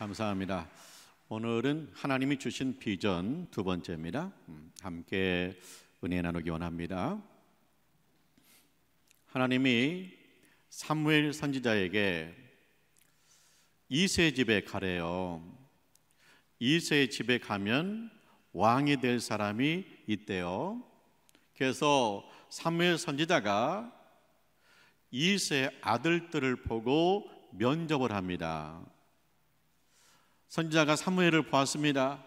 감사합니다. 오늘은 하나님이 주신 비전 두 번째입니다. 함께 은혜 나누기 원합니다. 하나님이 사무엘 선지자에게 이새의 집에 가래요. 이새의 집에 가면 왕이 될 사람이 있대요. 그래서 사무엘 선지자가 이새의 아들들을 보고 면접을 합니다. 선지자가 사무엘을 보았습니다.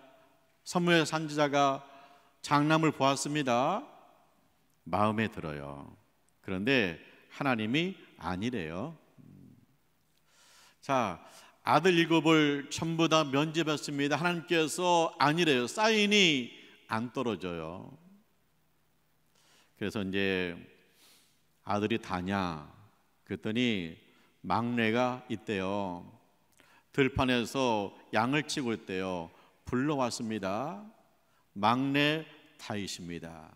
사무엘 선지자가 장남을 보았습니다. 마음에 들어요. 그런데 하나님이 아니래요. 자, 아들 7을 전부 다 면접했습니다. 하나님께서 아니래요. 사인이 안 떨어져요. 그래서 이제 아들이 다냐 그랬더니 막내가 있대요. 들판에서 양을 치고 있대요. 불러왔습니다. 막내 다윗입니다.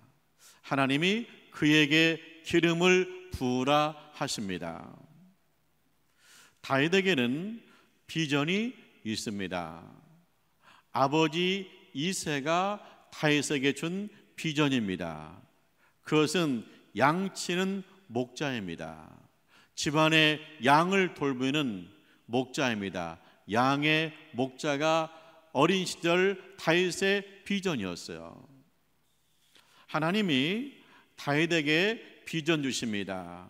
하나님이 그에게 기름을 부으라 하십니다. 다윗에게는 비전이 있습니다. 아버지 이새가 다윗에게 준 비전입니다. 그것은 양치는 목자입니다. 집안의 양을 돌보는 목자입니다. 양의 목자가 어린 시절 다윗의 비전이었어요. 하나님이 다윗에게 비전 주십니다.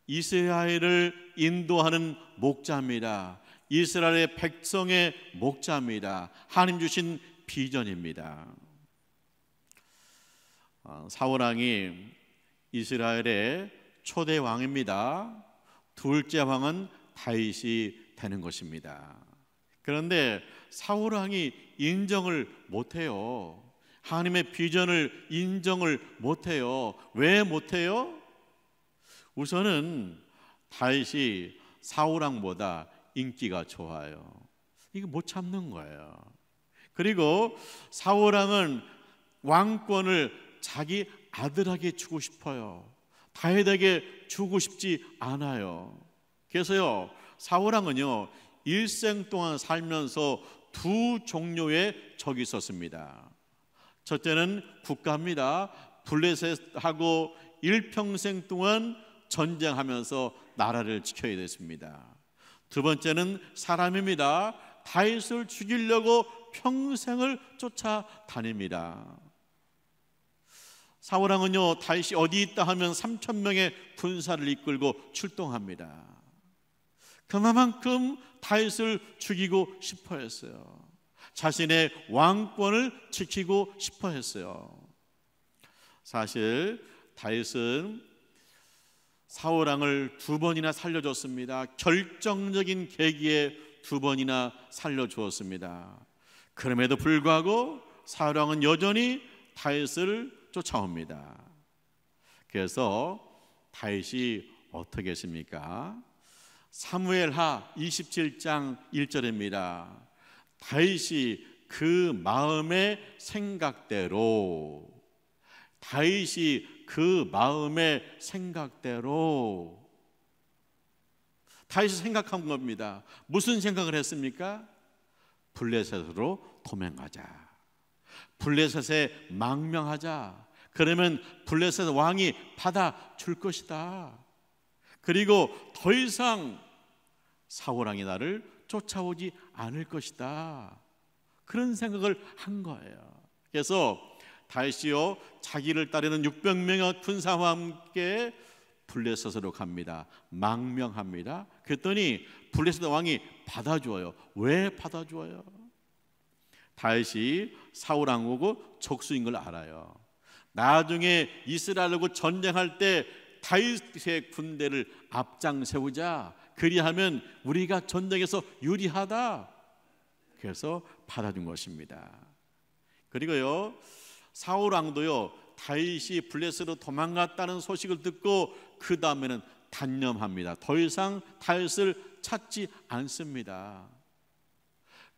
이스라엘을 인도하는 목자입니다. 이스라엘의 백성의 목자입니다. 하나님 주신 비전입니다. 사울왕이 이스라엘의 초대 왕입니다. 둘째 왕은 다윗이 되는 것입니다. 그런데 사울왕이 인정을 못해요. 하나님의 비전을 인정을 못해요. 왜 못해요? 우선은 다윗이 사울왕보다 인기가 좋아요. 이거 못 참는 거예요. 그리고 사울왕은 왕권을 자기 아들에게 주고 싶어요. 다윗에게 주고 싶지 않아요. 그래서요, 사울왕은요 일생 동안 살면서 두 종류의 적이 있었습니다. 첫째는 국가입니다. 블레셋하고 일평생 동안 전쟁하면서 나라를 지켜야 됐습니다. 두 번째는 사람입니다. 다윗을 죽이려고 평생을 쫓아다닙니다. 사울왕은요 다윗이 어디 있다 하면 3,000명의 군사를 이끌고 출동합니다. 그만큼 다윗을 죽이고 싶어 했어요. 자신의 왕권을 지키고 싶어 했어요. 사실 다윗은 사울왕을 2번이나 살려줬습니다. 결정적인 계기에 2번이나 살려주었습니다. 그럼에도 불구하고 사울왕은 여전히 다윗을 쫓아옵니다. 그래서 다윗이 어떻게 했습니까? 사무엘하 27장 1절입니다. 다윗이 그 마음의 생각대로 다윗이 생각한 겁니다. 무슨 생각을 했습니까? 블레셋으로 도망가자. 블레셋에 망명하자. 그러면 블레셋 왕이 받아줄 것이다. 그리고 더 이상 사울왕이 나를 쫓아오지 않을 것이다. 그런 생각을 한 거예요. 그래서 다윗이요 자기를 따르는 600명의 군사와 함께 블레셋으로 갑니다. 망명합니다. 그랬더니 블레셋 왕이 받아줘요. 왜 받아줘요? 다윗이 사울왕하고 족수인 걸 알아요. 나중에 이스라엘하고 전쟁할 때 다윗의 군대를 앞장 세우자. 그리하면 우리가 전쟁에서 유리하다. 그래서 받아준 것입니다. 그리고요 사울왕도요 다윗이 블레셋으로 도망갔다는 소식을 듣고 그 다음에는 단념합니다. 더 이상 다윗을 찾지 않습니다.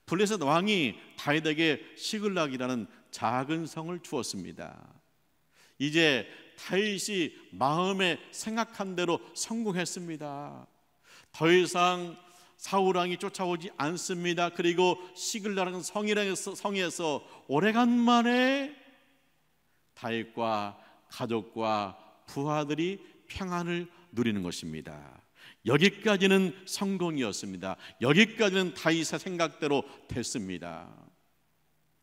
블레셋 왕이 다윗에게 시글락이라는 작은 성을 주었습니다. 이제 다윗이 마음에 생각한 대로 성공했습니다. 더 이상 사울 왕이 쫓아오지 않습니다. 그리고 시글락은 성에서 오래간만에 다윗과 가족과 부하들이 평안을 누리는 것입니다. 여기까지는 성공이었습니다. 여기까지는 다윗의 생각대로 됐습니다.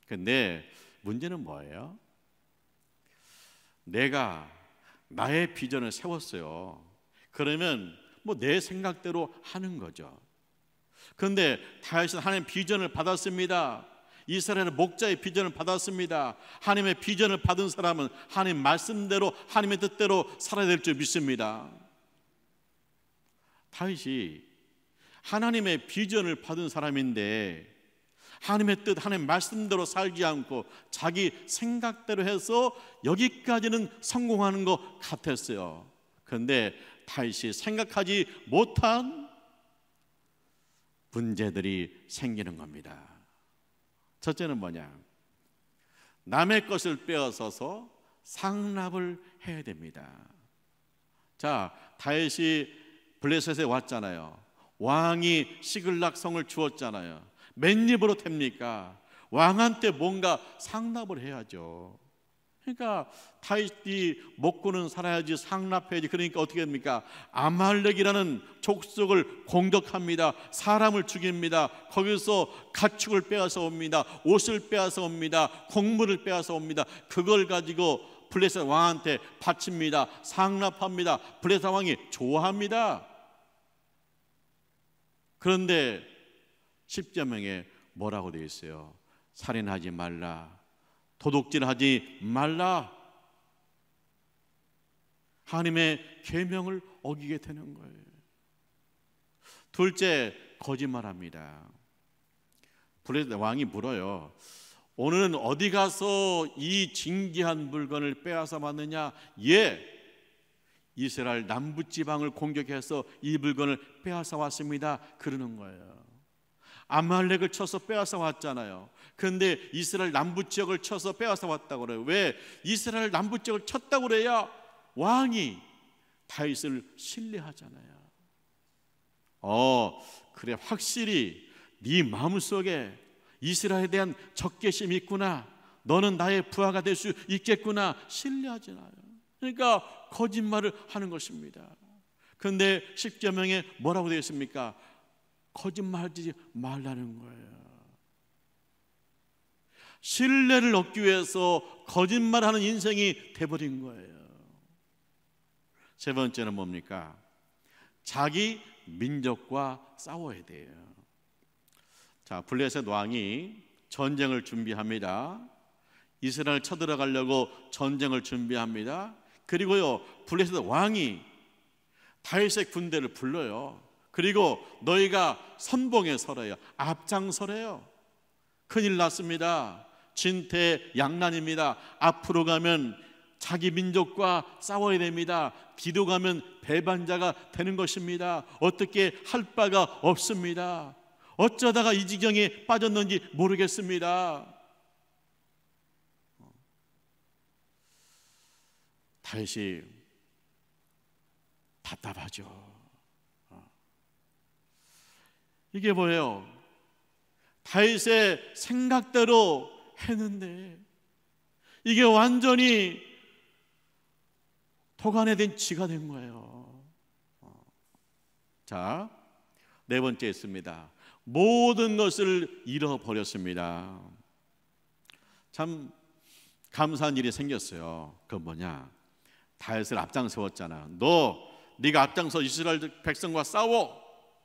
근데 문제는 뭐예요? 내가 나의 비전을 세웠어요. 그러면 뭐 내 생각대로 하는 거죠. 그런데 다윗은 하나님의 비전을 받았습니다. 이스라엘의 목자의 비전을 받았습니다. 하나님의 비전을 받은 사람은 하나님 말씀대로 하나님의 뜻대로 살아야 될 줄 믿습니다. 다윗이 하나님의 비전을 받은 사람인데 하나님의 뜻, 하나님의 말씀대로 살지 않고 자기 생각대로 해서 여기까지는 성공하는 것 같았어요. 그런데 다윗이 생각하지 못한 문제들이 생기는 겁니다. 첫째는 뭐냐? 남의 것을 빼앗아서 상납을 해야 됩니다. 자, 다윗이 블레셋에 왔잖아요. 왕이 시글락 성을 주었잖아요. 맨입으로 탭니까? 왕한테 뭔가 상납을 해야죠. 그러니까 다윗이 먹고는 살아야지, 상납해야지. 그러니까 어떻게 됩니까? 아말렉이라는 족속을 공격합니다. 사람을 죽입니다. 거기서 가축을 빼앗아 옵니다. 옷을 빼앗아 옵니다. 곡물을 빼앗아 옵니다. 그걸 가지고 블레셋 왕한테 바칩니다. 상납합니다. 블레셋 왕이 좋아합니다. 그런데 10계명에 뭐라고 되어 있어요? 살인하지 말라, 도둑질하지 말라. 하나님의 계명을 어기게 되는 거예요. 둘째, 거짓말합니다. 블레셋 왕이 물어요. 오늘은 어디 가서 이 진귀한 물건을 빼앗아 왔느냐? 예, 이스라엘 남부지방을 공격해서 이 물건을 빼앗아 왔습니다. 그러는 거예요. 아말렉을 쳐서 빼앗아 왔잖아요. 그런데 이스라엘 남부지역을 쳐서 빼앗아 왔다고 그래요. 왜? 이스라엘 남부지역을 쳤다고 그래야 왕이 다윗을 신뢰하잖아요. 그래, 확실히 네 마음속에 이스라엘에 대한 적개심이 있구나. 너는 나의 부하가 될 수 있겠구나. 신뢰하잖아요. 그러니까 거짓말을 하는 것입니다. 그런데 10계명에 뭐라고 되어 있습니까? 거짓말하지 말라는 거예요. 신뢰를 얻기 위해서 거짓말하는 인생이 돼버린 거예요. 세 번째는 뭡니까? 자기 민족과 싸워야 돼요. 자, 블레셋 왕이 전쟁을 준비합니다. 이스라엘 쳐들어가려고 전쟁을 준비합니다. 그리고요, 블레셋 왕이 다윗의 군대를 불러요. 그리고 너희가 선봉에 서래요. 앞장서래요. 큰일 났습니다. 진퇴양난입니다. 앞으로 가면 자기 민족과 싸워야 됩니다. 뒤로 가면 배반자가 되는 것입니다. 어떻게 할 바가 없습니다. 어쩌다가 이 지경에 빠졌는지 모르겠습니다. 다윗이 답답하죠. 이게 뭐예요? 다윗의 생각대로 했는데 이게 완전히 도가내된 쥐가 된 거예요. 자, 네 번째 있습니다. 모든 것을 잃어버렸습니다. 참 감사한 일이 생겼어요. 그건 뭐냐? 다윗을 앞장세웠잖아. 네가 앞장서 이스라엘 백성과 싸워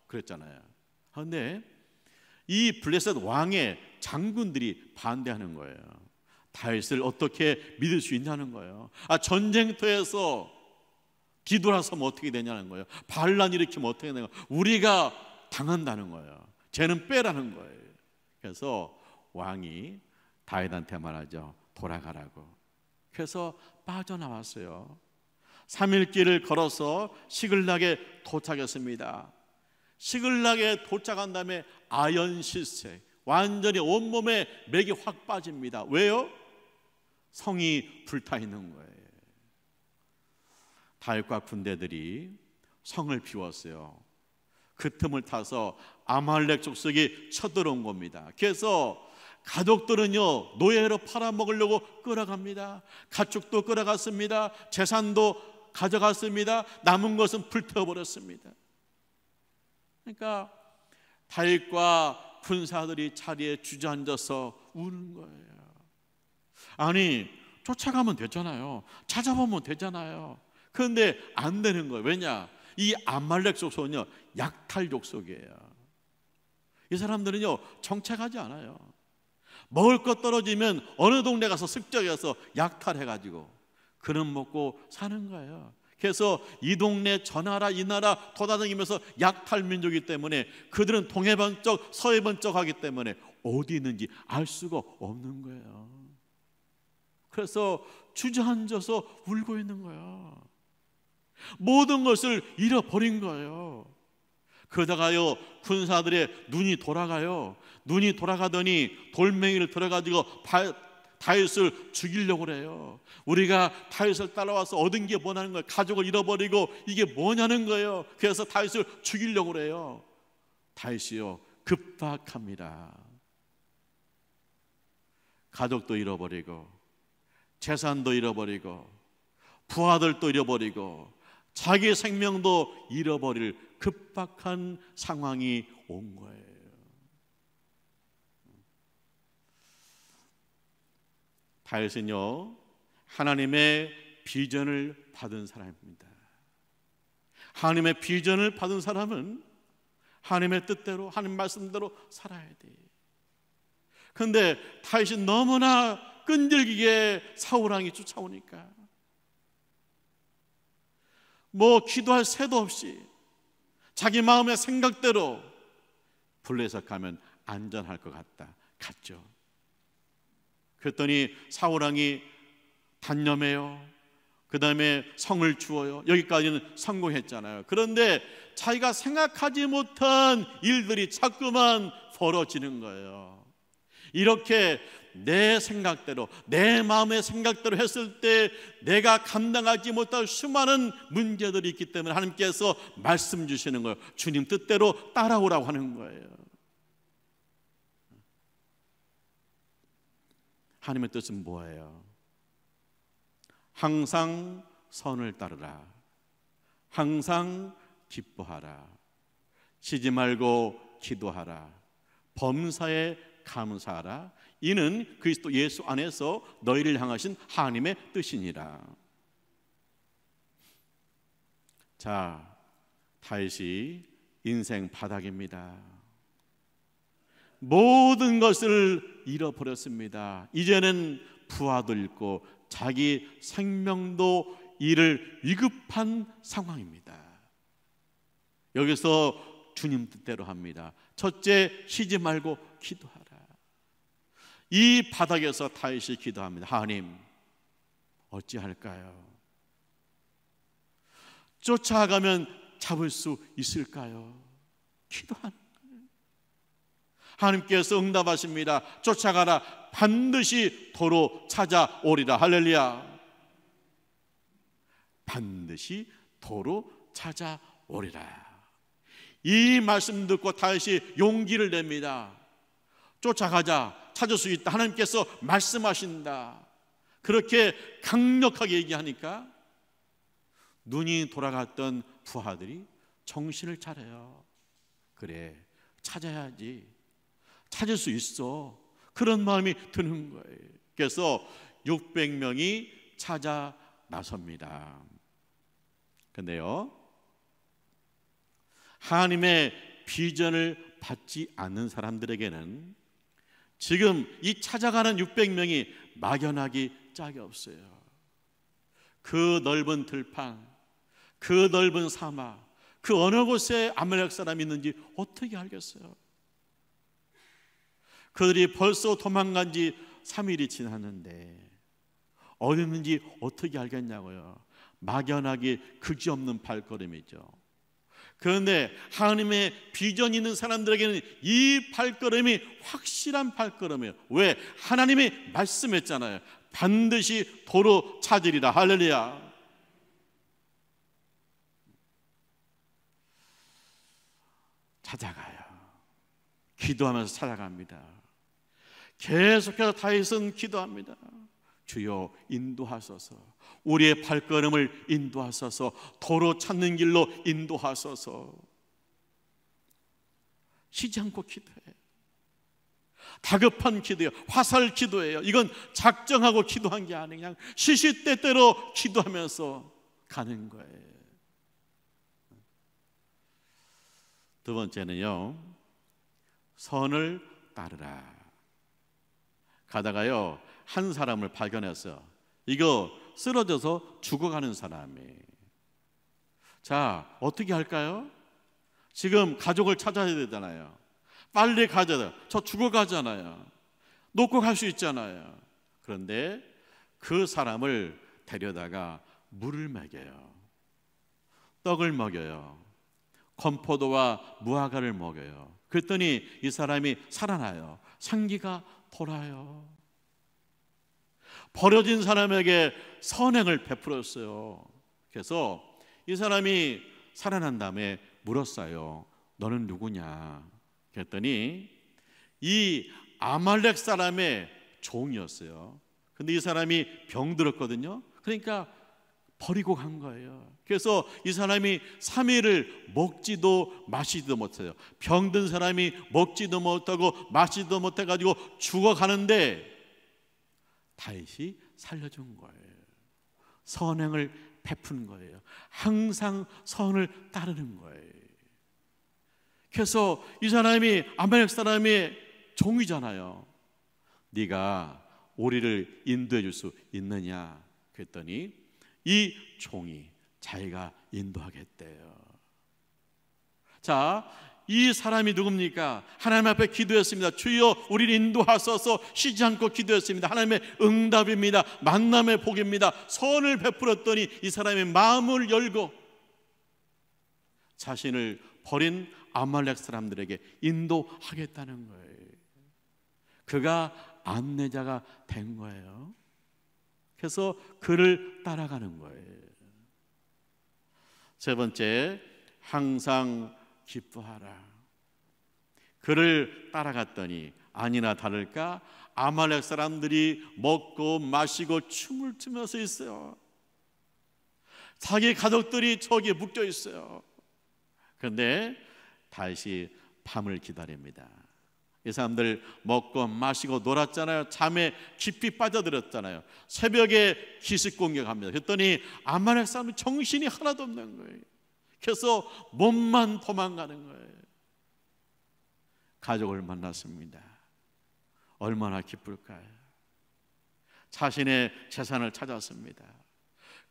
그랬잖아요. 그런데 이 블레셋 왕의 장군들이 반대하는 거예요. 다윗을 어떻게 믿을 수 있냐는 거예요. 전쟁터에서 뒤돌아서면 어떻게 되냐는 거예요. 반란 일으키면 어떻게 되냐는 거예요. 우리가 당한다는 거예요. 쟤는 빼라는 거예요. 그래서 왕이 다윗한테 말하죠. 돌아가라고. 그래서 빠져나왔어요. 3일 길을 걸어서 시글락에 도착했습니다. 시글락에 도착한 다음에 아연실색, 완전히 온몸에 맥이 확 빠집니다. 왜요? 성이 불타 있는 거예요. 다윗과 군대들이 성을 비웠어요. 그 틈을 타서 아말렉 족속이 쳐들어온 겁니다. 그래서 가족들은요, 노예로 팔아먹으려고 끌어갑니다. 가축도 끌어갔습니다. 재산도 가져갔습니다. 남은 것은 불태워버렸습니다. 그러니까 다윗과 군사들이 자리에 주저앉아서 우는 거예요. 아니, 쫓아가면 되잖아요. 찾아보면 되잖아요. 그런데 안 되는 거예요. 왜냐? 이 아말렉 족속은요, 약탈 족속이에요. 이 사람들은요, 정착하지 않아요. 먹을 것 떨어지면 어느 동네 가서 습격해서 약탈해가지고 그런 먹고 사는 거예요. 그래서 이 동네 저 나라 이 나라 돌아다니면서 약탈 민족이기 때문에 그들은 동해 번쩍 서해 번쩍 하기 때문에 어디 있는지 알 수가 없는 거예요. 그래서 주저앉아서 울고 있는 거예요. 모든 것을 잃어버린 거예요. 그러다가요, 군사들의 눈이 돌아가요. 눈이 돌아가더니 돌멩이를 들어가지고 다윗을 죽이려고 그래요. 우리가 다윗을 따라와서 얻은 게 뭐냐는 거예요. 가족을 잃어버리고 이게 뭐냐는 거예요. 그래서 다윗을 죽이려고 그래요. 다윗이요, 급박합니다. 가족도 잃어버리고 재산도 잃어버리고 부하들도 잃어버리고 자기 생명도 잃어버릴 급박한 상황이 온 거예요. 다윗은요, 하나님의 비전을 받은 사람입니다. 하나님의 비전을 받은 사람은 하나님의 뜻대로, 하나님 말씀대로 살아야 돼. 그런데 다윗이 너무나 끈질기게 사울왕이 쫓아오니까 뭐 기도할 새도 없이 자기 마음의 생각대로 블레셋 가면 안전할 것 같죠. 그랬더니 사울왕이 단념해요. 그 다음에 성을 주어요. 여기까지는 성공했잖아요. 그런데 자기가 생각하지 못한 일들이 자꾸만 벌어지는 거예요. 이렇게 내 생각대로, 내 마음의 생각대로 했을 때 내가 감당하지 못할 수많은 문제들이 있기 때문에 하나님께서 말씀 주시는 거예요. 주님 뜻대로 따라오라고 하는 거예요. 하나님의 뜻은 뭐예요? 항상 선을 따르라. 항상 기뻐하라. 쉬지 말고 기도하라. 범사에 감사하라. 이는 그리스도 예수 안에서 너희를 향하신 하나님의 뜻이니라. 자, 다윗이 인생 바닥입니다. 모든 것을 잃어버렸습니다. 이제는 부하도 잃고 자기 생명도 잃을 위급한 상황입니다. 여기서 주님 뜻대로 합니다. 첫째, 쉬지 말고 기도하라. 이 바닥에서 다윗이 기도합니다. 하나님, 어찌할까요? 쫓아가면 잡을 수 있을까요? 기도하는 거예요. 하나님께서 응답하십니다. 쫓아가라. 반드시 도로 찾아오리라. 할렐루야. 반드시 도로 찾아오리라. 이 말씀 듣고 다윗이 용기를 냅니다. 쫓아가자. 찾을 수 있다. 하나님께서 말씀하신다. 그렇게 강력하게 얘기하니까 눈이 돌아갔던 부하들이 정신을 차려요. 그래, 찾아야지. 찾을 수 있어. 그런 마음이 드는 거예요. 그래서 600명이 찾아 나섭니다. 근데요, 하나님의 비전을 받지 않는 사람들에게는 지금 이 찾아가는 600명이 막연하기 짝이 없어요. 그 넓은 들판, 그 넓은 사막, 그 어느 곳에 아말렉 사람이 있는지 어떻게 알겠어요? 그들이 벌써 도망간 지 3일이 지났는데 어디 있는지 어떻게 알겠냐고요. 막연하게 그지없는 발걸음이죠. 그런데 하나님의 비전이 있는 사람들에게는 이 발걸음이 확실한 발걸음이에요. 왜? 하나님이 말씀했잖아요. 반드시 도로 찾으리라. 할렐루야. 찾아가요. 기도하면서 찾아갑니다. 계속해서 다윗은 기도합니다. 주여 인도하소서, 우리의 발걸음을 인도하소서, 도로 찾는 길로 인도하소서. 쉬지 않고 기도해요. 다급한 기도예요. 화살 기도예요. 이건 작정하고 기도한 게 아니에요. 그냥 시시때때로 기도하면서 가는 거예요. 두 번째는요, 선을 따르라. 가다가요, 한 사람을 발견했어요. 이거 쓰러져서 죽어가는 사람이. 자, 어떻게 할까요? 지금 가족을 찾아야 되잖아요. 빨리 가야 돼요. 저 죽어가잖아요. 놓고 갈 수 있잖아요. 그런데 그 사람을 데려다가 물을 먹여요. 떡을 먹여요. 건포도와 무화과를 먹여요. 그랬더니 이 사람이 살아나요. 생기가 돌아요. 버려진 사람에게 선행을 베풀었어요. 그래서 이 사람이 살아난 다음에 물었어요. 너는 누구냐? 그랬더니 이 아말렉 사람의 종이었어요. 근데 이 사람이 병들었거든요. 그러니까 버리고 간 거예요. 그래서 이 사람이 3일을 먹지도 마시지도 못해요. 병든 사람이 먹지도 못하고 마시지도 못해가지고 죽어가는데 다윗이 살려준 거예요. 선행을 베푸는 거예요. 항상 선을 따르는 거예요. 그래서 이 사람이 아말렉 사람의 종이잖아요. 네가 우리를 인도해 줄 수 있느냐? 그랬더니 이 종이 자기가 인도하겠대요. 자, 이 사람이 누굽니까? 하나님 앞에 기도했습니다. 주여 우리를 인도하소서. 쉬지 않고 기도했습니다. 하나님의 응답입니다. 만남의 복입니다. 선을 베풀었더니 이 사람의 마음을 열고 자신을 버린 아말렉 사람들에게 인도하겠다는 거예요. 그가 안내자가 된 거예요. 그래서 그를 따라가는 거예요. 세 번째, 항상 기뻐하라. 그를 따라갔더니 아니나 다를까 아말렉 사람들이 먹고 마시고 춤을 추면서 있어요. 자기 가족들이 저기에 묶여 있어요. 그런데 다시 밤을 기다립니다. 이 사람들 먹고 마시고 놀았잖아요. 잠에 깊이 빠져들었잖아요. 새벽에 기습 공격합니다. 그랬더니 아말렉 사람이 정신이 하나도 없는 거예요. 그래서 몸만 도망가는 거예요. 가족을 만났습니다. 얼마나 기쁠까요? 자신의 재산을 찾았습니다.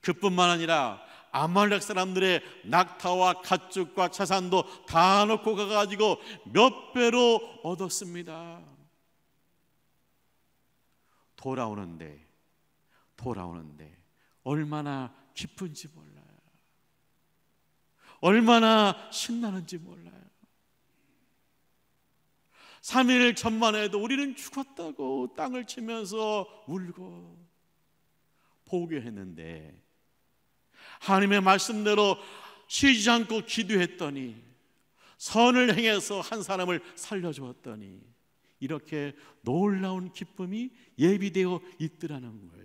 그뿐만 아니라 아말렉 사람들의 낙타와 가축과 재산도 다 놓고 가가지고 몇 배로 얻었습니다. 돌아오는데 얼마나 기쁜지 몰라요. 얼마나 신나는지 몰라요. 3일 전만 해도 우리는 죽었다고 땅을 치면서 울고 포기했는데 하나님의 말씀대로 쉬지 않고 기도했더니 선을 행해서 한 사람을 살려주었더니 이렇게 놀라운 기쁨이 예비되어 있더라는 거예요.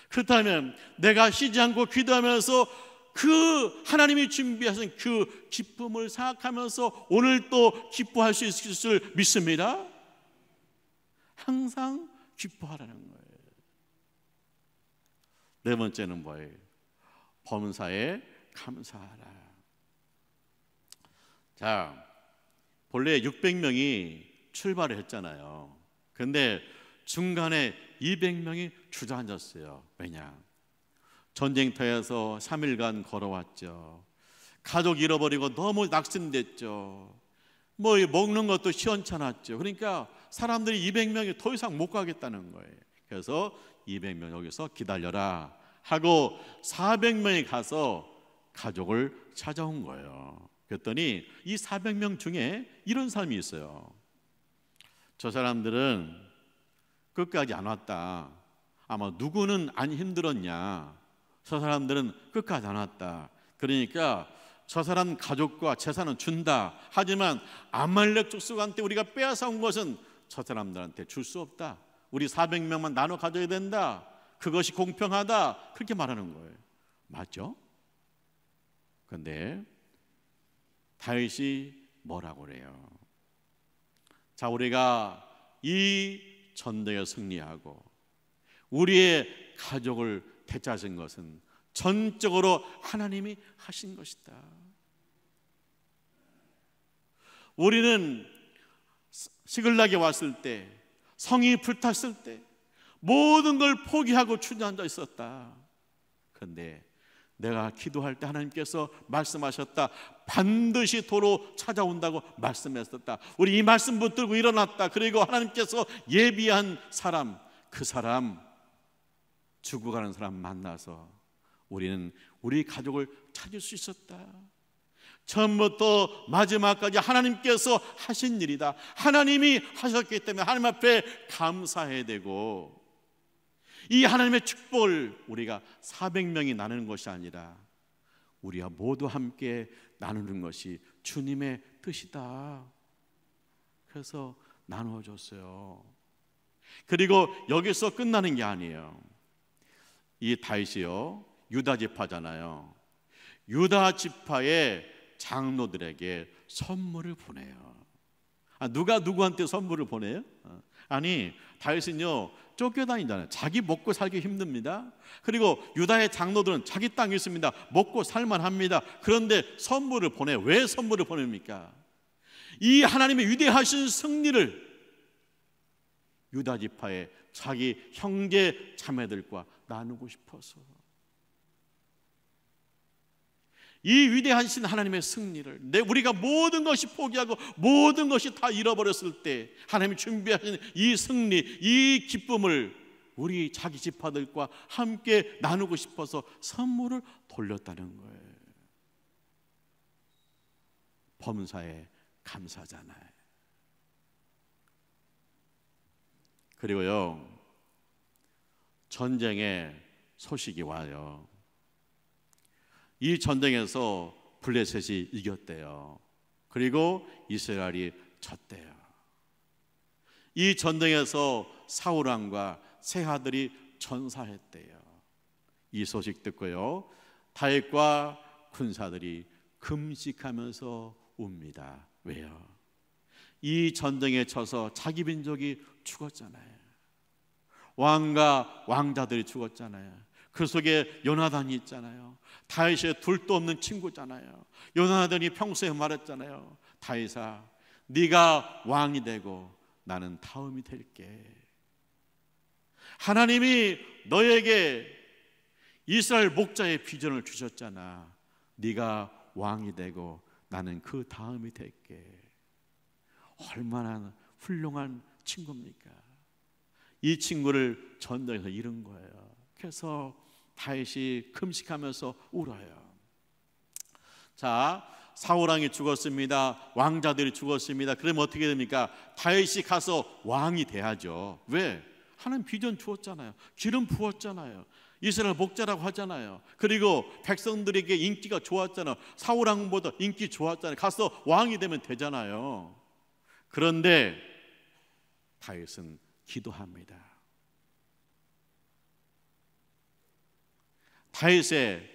그렇다면 내가 쉬지 않고 기도하면서 그 하나님이 준비하신 그 기쁨을 생각하면서 오늘 또 기뻐할 수 있을 줄 믿습니다. 항상 기뻐하라는 거예요. 네 번째는 뭐예요? 범사에 감사하라. 자, 본래 600명이 출발을 했잖아요. 근데 중간에 200명이 주저앉았어요. 왜냐? 전쟁터에서 3일간 걸어왔죠. 가족 잃어버리고 너무 낙심됐죠. 뭐 먹는 것도 시원찮았죠. 그러니까 사람들이 200명이 더 이상 못 가겠다는 거예요. 그래서 200명 여기서 기다려라 하고 400명이 가서 가족을 찾아온 거예요. 그랬더니 이 400명 중에 이런 사람이 있어요. 저 사람들은 끝까지 안 왔다. 아마 누구는 안 힘들었냐. 저 사람들은 끝까지 안 왔다. 그러니까 저 사람 가족과 재산은 준다. 하지만 아말렉 족속한테 우리가 빼앗아온 것은 저 사람들한테 줄 수 없다. 우리 400명만 나눠 가져야 된다. 그것이 공평하다. 그렇게 말하는 거예요. 맞죠? 그런데 다윗이 뭐라고 그래요? 자, 우리가 이 전쟁에 승리하고 우리의 가족을 되찾은 것은 전적으로 하나님이 하신 것이다. 우리는 시글락에 왔을 때, 성이 불탔을 때 모든 걸 포기하고 주저앉아 있었다. 그런데 내가 기도할 때 하나님께서 말씀하셨다. 반드시 도로 찾아온다고 말씀했었다. 우리 이 말씀 붙들고 일어났다. 그리고 하나님께서 예비한 사람, 그 사람, 죽어가는 사람 만나서 우리는 우리 가족을 찾을 수 있었다. 처음부터 마지막까지 하나님께서 하신 일이다. 하나님이 하셨기 때문에 하나님 앞에 감사해야 되고, 이 하나님의 축복을 우리가 400명이 나누는 것이 아니라 우리가 모두 함께 나누는 것이 주님의 뜻이다. 그래서 나누어줬어요. 그리고 여기서 끝나는 게 아니에요. 이 다윗이요, 유다 지파잖아요. 유다 지파의 장로들에게 선물을 보내요. 누가 누구한테 선물을 보내요? 아니, 다윗은요 쫓겨다니잖아요. 자기 먹고 살기 힘듭니다. 그리고 유다의 장로들은 자기 땅이 있습니다. 먹고 살만합니다. 그런데 선물을 보내. 왜 선물을 보냅니까? 이 하나님의 위대하신 승리를 유다 지파의 자기 형제 자매들과 나누고 싶어서. 이 위대하신 하나님의 승리를 우리가 모든 것이 포기하고 모든 것이 다 잃어버렸을 때 하나님이 준비하신 이 승리, 이 기쁨을 우리 자기 지파들과 함께 나누고 싶어서 선물을 돌렸다는 거예요. 범사에 감사잖아요. 그리고요, 전쟁의 소식이 와요. 이 전쟁에서 블레셋이 이겼대요. 그리고 이스라엘이 졌대요. 이 전쟁에서 사울 왕과 세 아들이 전사했대요. 이 소식 듣고요, 다윗과 군사들이 금식하면서 웁니다. 왜요? 이 전쟁에 져서 자기 민족이 죽었잖아요. 왕과 왕자들이 죽었잖아요. 그 속에 요나단이 있잖아요. 다윗의 둘도 없는 친구잖아요. 요나단이 평소에 말했잖아요. 다윗아, 네가 왕이 되고 나는 다음이 될게. 하나님이 너에게 이스라엘 목자의 비전을 주셨잖아. 네가 왕이 되고 나는 그 다음이 될게. 얼마나 훌륭한 친구입니까? 이 친구를 전쟁에서 잃은 거예요. 그래서 다윗이 금식하면서 울어요. 자, 사울 왕이 죽었습니다. 왕자들이 죽었습니다. 그러면 어떻게 됩니까? 다윗이 가서 왕이 돼야죠. 왜? 하나님 비전 주었잖아요. 기름 부었잖아요. 이스라엘 목자라고 하잖아요. 그리고 백성들에게 인기가 좋았잖아요. 사울 왕보다 인기 좋았잖아요. 가서 왕이 되면 되잖아요. 그런데 다윗은 기도합니다. 다윗의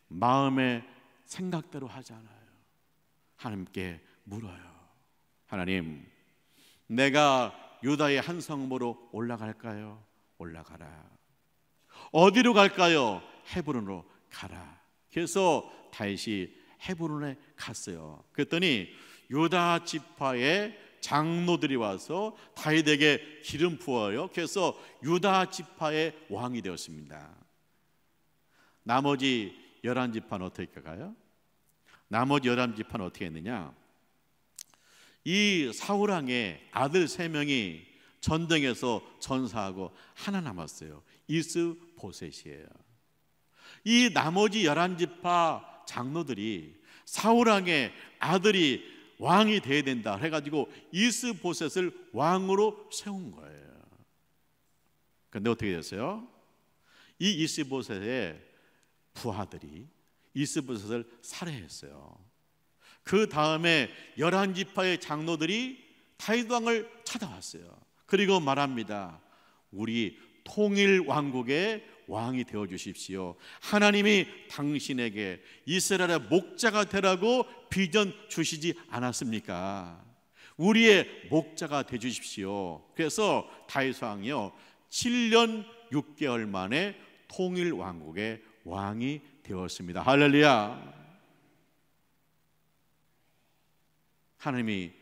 마음의 생각대로 하잖아요. 하나님께 물어요. 하나님, 내가 유다의 한 성읍으로 올라갈까요? 올라가라. 어디로 갈까요? 헤브론으로 가라. 그래서 다윗이 헤브론에 갔어요. 그랬더니 유다 지파의 장로들이 와서 다윗에게 기름 부어요. 그래서 유다 지파의 왕이 되었습니다. 나머지 11지파는 어떻게 가요? 나머지 11지파는 어떻게 했느냐? 이 사울 왕의 아들 3명이 전쟁에서 전사하고 하나 남았어요. 이스보셋이에요. 이 나머지 11지파 장로들이 사울 왕의 아들이 왕이 돼야 된다 해가지고 이스보셋을 왕으로 세운 거예요. 그런데 어떻게 됐어요? 이 이스보셋의 부하들이 이스보셋을 살해했어요. 그 다음에 11지파의 장로들이 다윗 왕을 찾아왔어요. 그리고 말합니다. 우리 통일 왕국의 왕이 되어 주십시오. 하나님이 당신에게 이스라엘의 목자가 되라고 비전 주시지 않았습니까? 우리의 목자가 되 주십시오. 그래서 다윗 왕이요 7년 6개월 만에 통일 왕국의 왕이 되었습니다. 할렐루야. 하나님이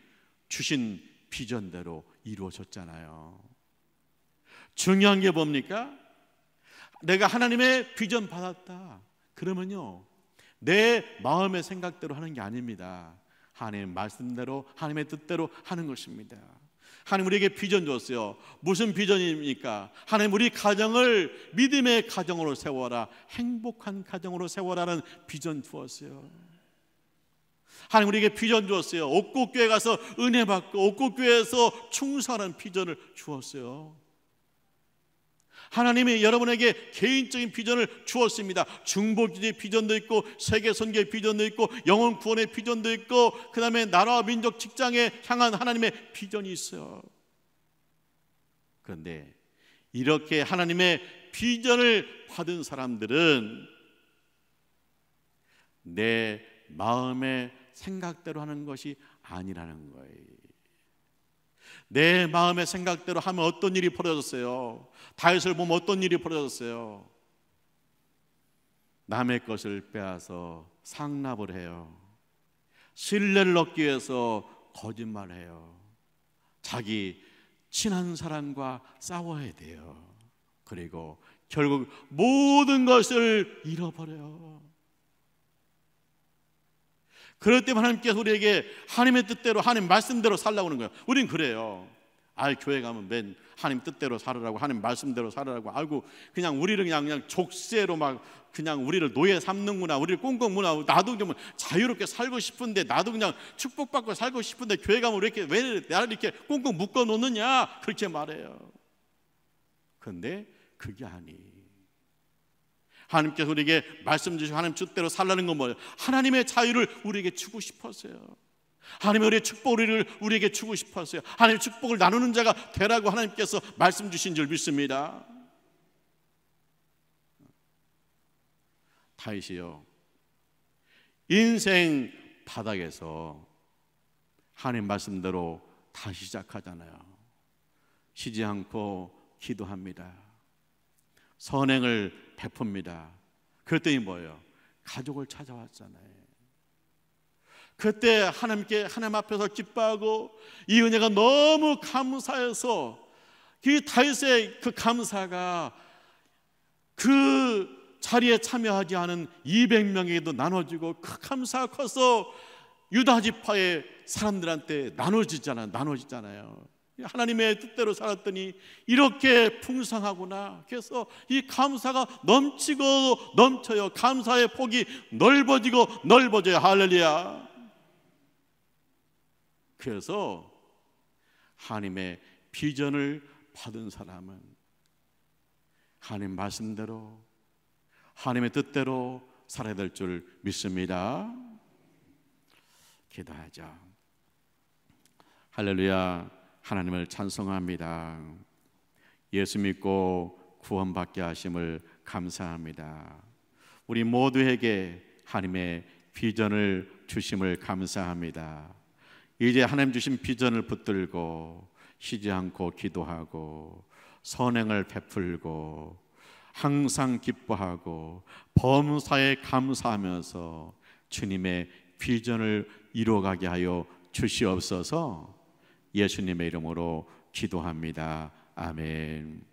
주신 비전대로 이루어졌잖아요. 중요한 게 뭡니까? 내가 하나님의 비전 받았다 그러면요 내 마음의 생각대로 하는 게 아닙니다. 하나님의 말씀대로 하나님의 뜻대로 하는 것입니다. 하나님 우리에게 비전 줬어요. 무슨 비전입니까? 하나님 우리 가정을 믿음의 가정으로 세워라, 행복한 가정으로 세워라는 비전 주었어요. 하나님 우리에게 비전 주었어요. 옥국교회 가서 은혜 받고 옥국교회에서 충성하는 비전을 주었어요. 하나님이 여러분에게 개인적인 비전을 주었습니다. 중보기도의 비전도 있고 세계선교의 비전도 있고 영혼 구원의 비전도 있고 그 다음에 나라와 민족 직장에 향한 하나님의 비전이 있어요. 그런데 이렇게 하나님의 비전을 받은 사람들은 내 마음의 생각대로 하는 것이 아니라는 거예요. 내 마음의 생각대로 하면 어떤 일이 벌어졌어요? 다윗을 보면 어떤 일이 벌어졌어요? 남의 것을 빼앗아 상납을 해요. 신뢰를 얻기 위해서 거짓말해요. 자기 친한 사람과 싸워야 돼요. 그리고 결국 모든 것을 잃어버려요. 그럴 때만 하나님께서 우리에게 하나님의 뜻대로 하나님 말씀대로 살라고 하는 거예요. 우린 그래요. 교회 가면 맨 하나님 뜻대로 살으라고 하나님 말씀대로 살으라고 알고 그냥 우리를 그냥 족쇄로 막 그냥 우리를 노예 삼는구나, 우리를 꽁꽁무나. 나도 좀 자유롭게 살고 싶은데 나도 그냥 축복받고 살고 싶은데 교회 가면 왜 나를 이렇게 꽁꽁 묶어 놓느냐 그렇게 말해요. 그런데 그게 아니에요. 하나님께서 우리에게 말씀 주시고 하나님 뜻대로 살라는 건 뭐예요? 하나님의 자유를 우리에게 주고 싶었어요. 하나님의 우리의 축복을 우리에게 주고 싶었어요. 하나님의 축복을 나누는 자가 되라고 하나님께서 말씀 주신 줄 믿습니다. 다윗이요 인생 바닥에서 하나님 말씀대로 다시 시작하잖아요. 쉬지 않고 기도합니다. 선행을 베풉니다. 그랬더니 뭐예요? 가족을 찾아왔잖아요. 그때 하나님 앞에서 기뻐하고 이 은혜가 너무 감사해서 그 다윗의 그 감사가 그 자리에 참여하지 않은 200명에게도 나눠지고 그 감사가 커서 유다 지파의 사람들한테 나눠지잖아요. 하나님의 뜻대로 살았더니 이렇게 풍성하구나. 그래서 이 감사가 넘치고 넘쳐요. 감사의 폭이 넓어지고 넓어져요. 할렐루야. 그래서 하나님의 비전을 받은 사람은 하나님 말씀대로 하나님의 뜻대로 살아야 될 줄 믿습니다. 기도하자. 할렐루야. 하나님을 찬송합니다. 예수 믿고 구원받게 하심을 감사합니다. 우리 모두에게 하나님의 비전을 주심을 감사합니다. 이제 하나님 주신 비전을 붙들고 쉬지 않고 기도하고 선행을 베풀고 항상 기뻐하고 범사에 감사하면서 주님의 비전을 이루어가게 하여 주시옵소서. 예수님의 이름으로 기도합니다. 아멘.